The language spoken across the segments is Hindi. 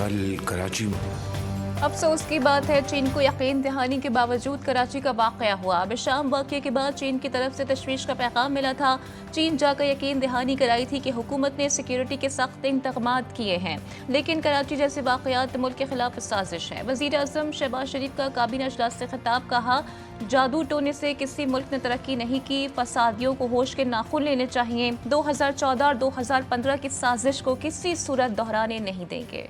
कल कराची में। अफसोस की बात है, चीन को यकीन दहानी के बावजूद कराची का वाकया हुआ। अब शाम वाकये के बाद चीन की तरफ से तशवीश का पैगाम मिला था। चीन जाकर यकीन दहानी कराई थी कि हुकूमत ने सिक्योरिटी के सख्त इंतकामात किए हैं, लेकिन कराची जैसे वाकयात मुल्क के खिलाफ साजिश है। वज़ीर आज़म शहबाज शरीफ का काबीना इजलास से खिताब, कहा जादू टोने से किसी मुल्क ने तरक्की नहीं की, फसादियों को होश के नाखून लेने चाहिए। 2014 और 2015 की साजिश को किसी सूरत दोहराने नहीं देंगे।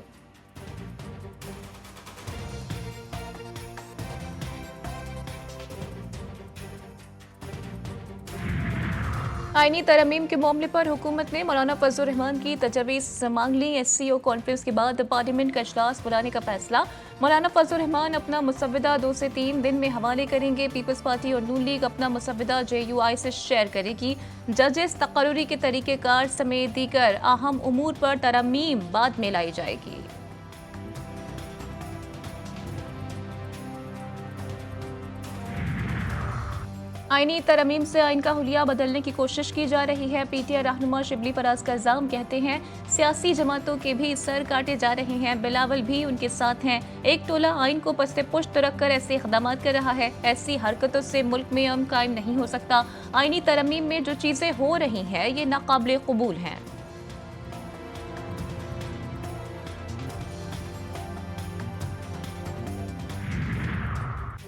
आईनी तरमीम के मामले पर हुकूमत ने मौलाना फजल रहमान की तजवीज़ मांग ली। SCO कॉन्फ्रेंस के बाद पार्लियामेंट का इजलास बुलाने का फैसला। मौलाना फजल रहमान अपना मुसव्वदा 2 से 3 दिन में हवाले करेंगे। पीपल्स पार्टी और नून लीग अपना मुसव्वदा JUI से शेयर करेगी। जजेस तकर्रुरी के तरीक़ेकार समेत दीगर अहम उमूर पर तरमीम बाद में लाई जाएगी। आईनी तरमीम से आइन का हुलिया बदलने की कोशिश की जा रही है। PTI रहनुमा शिबली फराज का इल्जाम, कहते हैं सियासी जमातों के भी सर काटे जा रहे हैं, बिलावल भी उनके साथ हैं। एक टोला आइन को पस्ते पुश्त रखकर ऐसे इक़दामात कर रहा है। ऐसी हरकतों से मुल्क में अमन कायम नहीं हो सकता। आईनी तरमीम में जो चीज़ें हो रही हैं ये नाकाबिल कबूल हैं।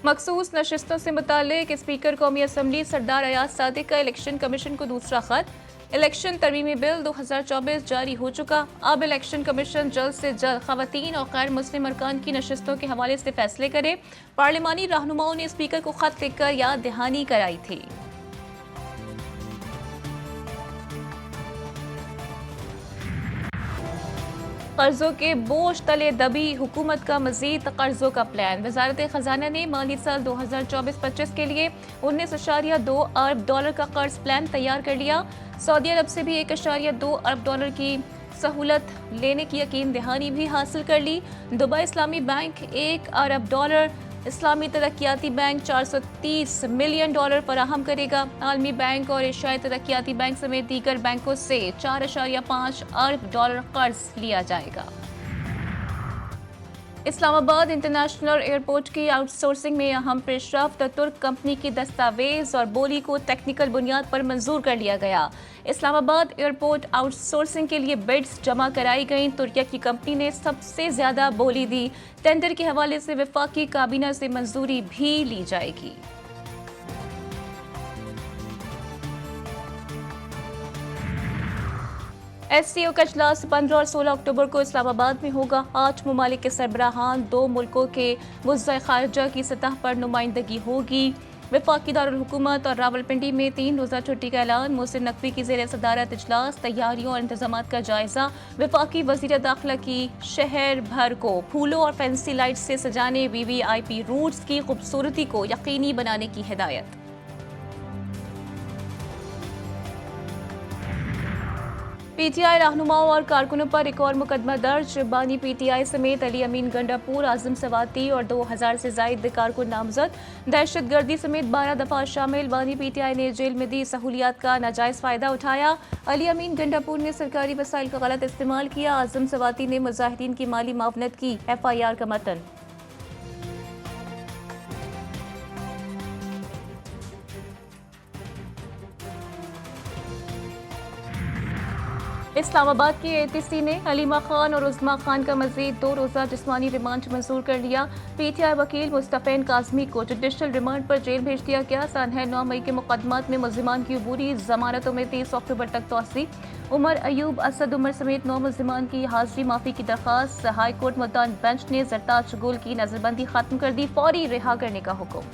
मखसूस नशिस्तों से मुतालिक स्पीकर कौमी असम्बली सरदार अयाज सादिक का इलेक्शन कमीशन को दूसरा खत। इलेक्शन तरमीमी बिल 2024 जारी हो चुका। अब इलेक्शन कमीशन जल्द से जल्द खवातीन और गैर मुस्लिम अरकान की नशिस्तों के हवाले से फैसले करे। पार्लिमानी रहनुमाओं ने स्पीकर को खत लिखकर याद दहानी कराई थी। कर्जों के बोझ तले दबी हुकूमत का मजीद कर्जों का प्लान। वजारत खजाना ने माली साल 2024-25 के लिए 19.2 अरब डॉलर का कर्ज प्लान तैयार कर लिया। सऊदी अरब से भी 1.2 अरब डॉलर की सहूलत लेने की यकीन दहानी भी हासिल कर ली। दुबई इस्लामी बैंक 1 अरब डॉलर, इस्लामी तरक्याती बैंक 430 मिलियन डॉलर फराहम करेगा। आलमी बैंक और एशियाई तरक्याती बैंक समेत दीगर बैंकों से 4.5 अरब डॉलर कर्ज लिया जाएगा। इस्लामाबाद इंटरनेशनल एयरपोर्ट की आउटसोर्सिंग में अहम पेशरफ्त। तुर्क कंपनी की दस्तावेज और बोली को टेक्निकल बुनियाद पर मंजूर कर लिया गया। इस्लामाबाद एयरपोर्ट आउटसोर्सिंग के लिए बिड्स जमा कराई गई। तुर्किया की कंपनी ने सबसे ज्यादा बोली दी। टेंडर के हवाले से वफाकी काबीना से मंजूरी भी ली जाएगी। SCO का इजलास 15 और 16 अक्टूबर को इस्लामाबाद में होगा। 8 ममालिक के सरबराहान, 2 मुल्कों के वज़ीर ख़ारिजा की सतह पर नुमाइंदगी होगी। वफाकी दारुल हुकूमत और रावलपिंडी में 3 रोज़ा छुट्टी का ऐलान। मोहसिन नकवी की ज़ेर सदारत इजलास। तैयारियों और इंतजामात का जायजा। वफाकी वज़ीर दाखिला की शहर भर को फूलों और फैंसी लाइट से सजाने, VVIP रूट्स की खूबसूरती को यकीनी बनाने की हिदायत। PTI रहनुमाओं और कारकुनों पर एक और मुकदमा दर्ज। बानी PTI समेत अली अमीन गंडापुर, आजम सवाती और 2000 से जायद कारकुन नामजद। दहशतगर्दी समेत 12 दफा शामिल। बानी PTI ने जेल में दी सहूलियात का नाजायज फायदा उठाया। अली अमीन गंडापुर ने सरकारी वसाइल का गलत इस्तेमाल किया। आजम सवाती ने मुजाहिदीन की माली मावनत की। FIR का मतन। इस्लामाबाद की ATC ने हलीमा खान और उज़्मा खान का मजीद 2 रोज़ा जिस्मानी रिमांड मंजूर कर लिया। PTI वकील मुस्तफ़ैन काज़मी को जुडिशल रिमांड पर जेल भेज दिया गया। सानह 9 मई के मुकदमात में मुल्ज़िमान की अबूरी जमानतों में 30 अक्टूबर तक तोसी। उमर अयूब, असद उमर समेत 9 मुल्ज़िमान की हाजिरी माफ़ी की दरख्वास्त। हाई कोर्ट मुद्दान बेंच ने ज़रताज गुल की नजरबंदी खत्म कर दी। फौरी रिहा करने का हुक्म।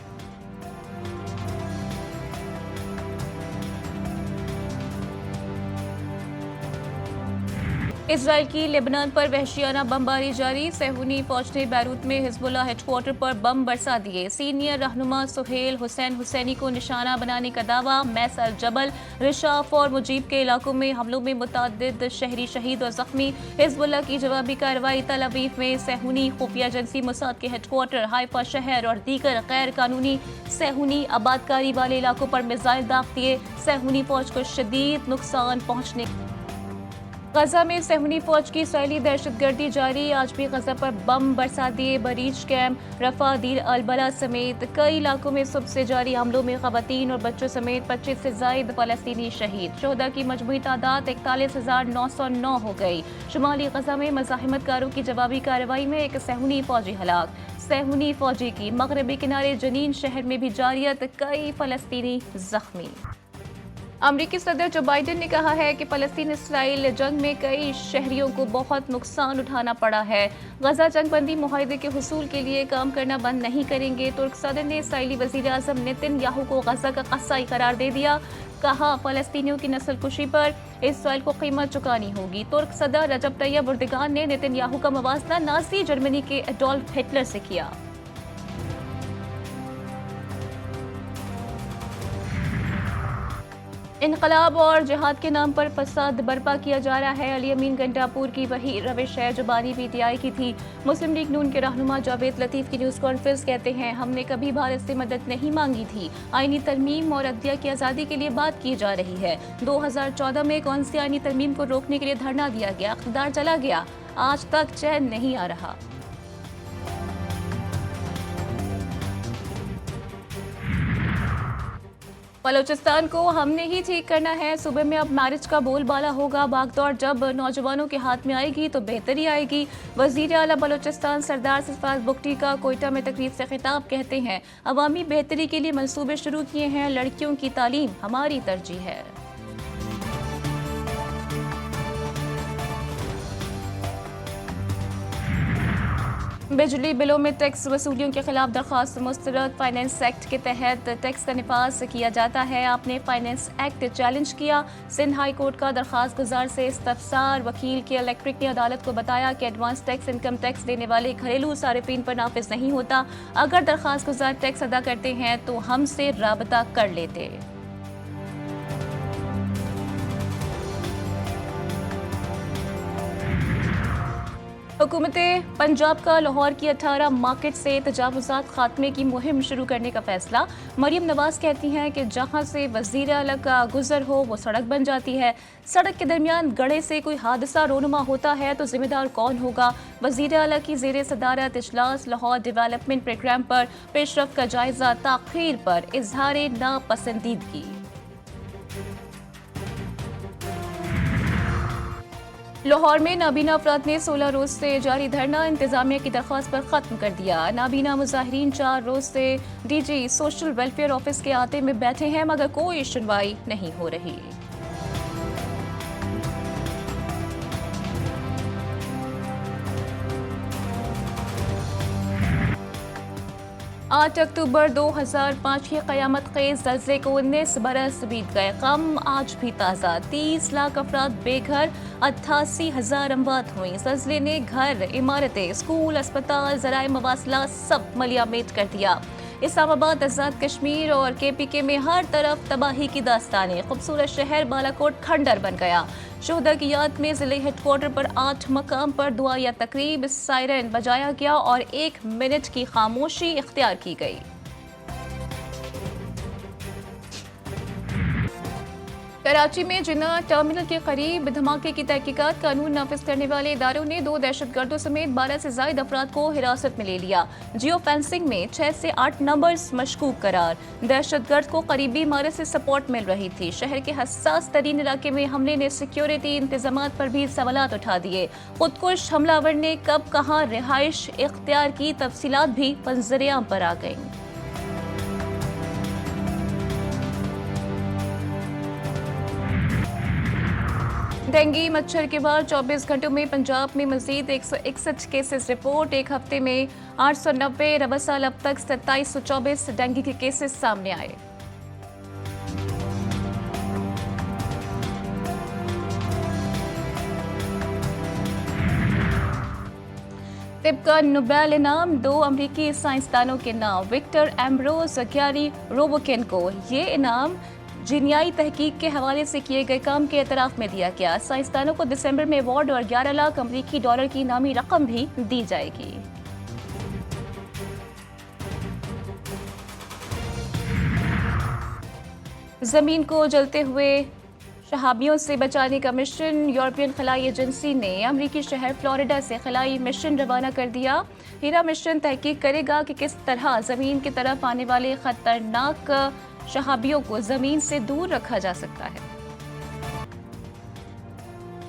इजराइल की लेबनान पर वहशियाना बमबारी जारी। सेहूनी फौज ने बैरूत में हिजबुल्लाह हेडक्वार्टर पर बम बरसा दिए। सीनियर रहनुमा सुहेल हुसैन हुसैनी को निशाना बनाने का दावा। मैस अल जबल, रिशाफ और मुजीब के इलाकों में हमलों में मुतअद्दिद शहरी शहीद और जख्मी। हिजबुल्लाह की जवाबी कार्रवाई। तल अवीव में सेहूनी खुफिया एजेंसी मोसाद के हेडक्वार्टर, हाइफा शहर और दीगर गैर कानूनी सेहूनी आबादकारी वाले इलाकों पर मिसाइल दाग दिए। सेहूनी फौज को शदीद नुकसान पहुँचने गजा में सहूनी फौज की इसराइली दहशतगर्दी जारी। आज भी गजा पर बम बरसा दिए। बरीज कैम्प, रफा, दीर अल बला समेत कई इलाकों में सुबह से जारी हमलों में खवातीन और बच्चों समेत 25 से ज्यादा फलस्तीनी शहीद। शोहदा की मजमूई तादाद 41,909 हो गई। शुमाली गजा में मज़ाहिमतकारों की जवाबी कार्रवाई में एक सहूनी फौजी हलाक। सहूनी फौजी की मगरबी किनारे जनीन शहर में भी जारियत, कई फलस्तीनी जख्मी। अमरीकी सदर जो बाइडेन ने कहा है कि फ़लस्तीन इसराइल जंग में कई शहरियों को बहुत नुकसान उठाना पड़ा है। गजा जंगबंदी मुआहदे के हुसूल के लिए काम करना बंद नहीं करेंगे। तुर्क सदर ने इसराइली वज़ीर आज़म नेतन्याहू को गजा का कस्साई करार दे दिया। कहा, फ़लस्तीनियों की नस्ल कुशी पर इसराइल को कीमत चुकानी होगी। तुर्क सदर रजब तैयब एर्दोगान ने नेतन्याहू का मवाजना नाज़ी जर्मनी के एडोल्फ हिटलर से किया। इनकलाब और जिहाद के नाम पर फसाद बर्पा किया जा रहा है। अली अमीन गंडापुर की वही रविश है जो बानी पीटीआई की थी। मुस्लिम लीग नून के रहनुमा जावेद लतीफ की न्यूज़ कॉन्फ्रेंस कहते हैं, हमने कभी भारत से मदद नहीं मांगी थी। आईनी तरमीम और अदलिया की आज़ादी के लिए बात की जा रही है। 2014 में कौन सी आईनी तरमीम को रोकने के लिए धरना दिया गया, इख्तियार चला गया, आज तक चैन नहीं आ रहा। बलोचिस्तान को हमने ही ठीक करना है। सूबे में अब मैरिज का बोलबाला होगा। भागदौड़ जब नौजवानों के हाथ में आएगी तो बेहतरी आएगी। वजीर आला बलोचिस्तान सरदार सरफराज बुगटी का कोयटा में तकरीब से खिताब कहते हैं, अवामी बेहतरी के लिए मंसूबे शुरू किए हैं। लड़कियों की तालीम हमारी तरजीह है। बिजली बिलों में टैक्स वसूलियों के खिलाफ दरख्वास्त मुस्तरद। फाइनेंस एक्ट के तहत टैक्स का निफाज किया जाता है। आपने फाइनेंस एक्ट चैलेंज किया। सिंध हाई कोर्ट का दरख्वास्त गुजार से इस्तफसार। वकील के इलेक्ट्रिक ने अदालत को बताया कि एडवांस टैक्स इनकम टैक्स देने वाले घरेलू सारिफीन पर नाफिज नहीं होता। अगर दरख्वास्त गुजार टैक्स अदा करते हैं तो हमसे राबता कर लेते। हुकूमत पंजाब का लाहौर की 18 मार्केट से तजावुज़ात खात्मे की मुहिम शुरू करने का फैसला। मरियम नवाज कहती हैं कि जहां से वज़ीर आला का गुजर हो वो सड़क बन जाती है। सड़क के दरमियान गड़े से कोई हादसा रोनुमा होता है तो जिम्मेदार कौन होगा। वज़ीर आला की ज़ेरे सदारत इजलास लाहौर डेवलपमेंट प्रोग्राम पर पेशरफ का जायजा। ताख़ीर पर इजहार नापसंदीदगी। लाहौर में नाबीना अफराद ने 16 रोज से जारी धरना इंतजामिया की दरख्वास्त पर खत्म कर दिया। नाबीना मुजाहिरीन 4 रोज से डीजी सोशल वेलफेयर ऑफिस के आते में बैठे हैं मगर कोई सुनवाई नहीं हो रही। 8 अक्टूबर 2005 की क़यामत खेज़ ज़लज़ले को 19 बरस बीत गए। गम आज भी ताज़ा। 30 लाख अफराद बेघर, 88,000 अमवात हुई। ज़लज़ले ने घर, इमारतें, स्कूल, अस्पताल, ज़राए मवासला सब मलियामेट कर दिया। इस्लामाबाद, आज़ाद कश्मीर और KPK में हर तरफ तबाही की दास्तानें। खूबसूरत शहर बालाकोट खंडर बन गया। शोहदा की याद में ज़िले हेडक्वार्टर पर 8 मकाम पर दुआ या तकरीब, सायरन बजाया गया और 1 मिनट की खामोशी इख्तियार की गई। कराची में जिन्ना टर्मिनल के करीब धमाके की तहकीकात। कानून नाफिज करने वाले इदारों ने 2 दहशतगर्दों समेत 12 से ज्यादा अफराद को हिरासत में ले लिया। जियो फेंसिंग में 6 से 8 नंबर्स मशकूक करार। दहशतगर्द को करीबी इमारत से सपोर्ट मिल रही थी। शहर के हसास तरीन इलाके में हमले ने सिक्योरिटी इंतजामात पर भी सवालात उठा दिए। खुदकुश हमलावर ने कब कहाँ रिहाइश इख्तियार की, तफसीलात भी मंजर-ए-आम पर आ गईं। डेंगू मच्छर के बाद 24 घंटों में पंजाब में मजीद 161 केसेस रिपोर्ट। एक हफ्ते में 890। रबा साल अब तक 2724 डेंगू के केसेस सामने आए। तिब्का नोबेल इनाम 2 अमरीकी साइंसदानों के नाम। विक्टर एम्ब्रोस, ग्यारी रोबोकिन को ये इनाम जीनियाई तहकीक के हवाले से किए गए काम के एतराफ में दिया गया। साइंसदानों को दिसंबर में अवार्ड और 11 लाख अमरीकी डॉलर की इनामी रकम भी दी जाएगी। जमीन को जलते हुए शहाबियों से बचाने का मिशन। यूरोपियन खलाई एजेंसी ने अमरीकी शहर फ्लोरिडा से खलाई मिशन रवाना कर दिया। हीरा मिशन तहकीक करेगा कि किस तरह ज़मीन की तरफ आने वाले खतरनाक शहाबियों को ज़मीन से दूर रखा जा सकता है।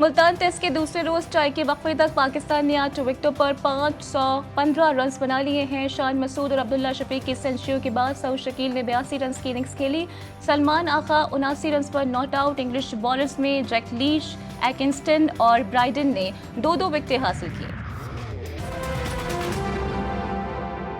मुल्तान टेस्ट के दूसरे रोज टाई के वक्फे तक पाकिस्तान ने 8 विकेटों पर 515 रन बना लिए हैं। शान मसूद और अब्दुल्ला शफीक की सेंचुरियों के बाद सऊद शकील ने 82 रन की इनिंग्स खेली। सलमान आका 79 रन पर नॉट आउट। इंग्लिश बॉलर्स में जैक लीश, एकिंस्टन और ब्राइडन ने 2-2 विकेटें हासिल की।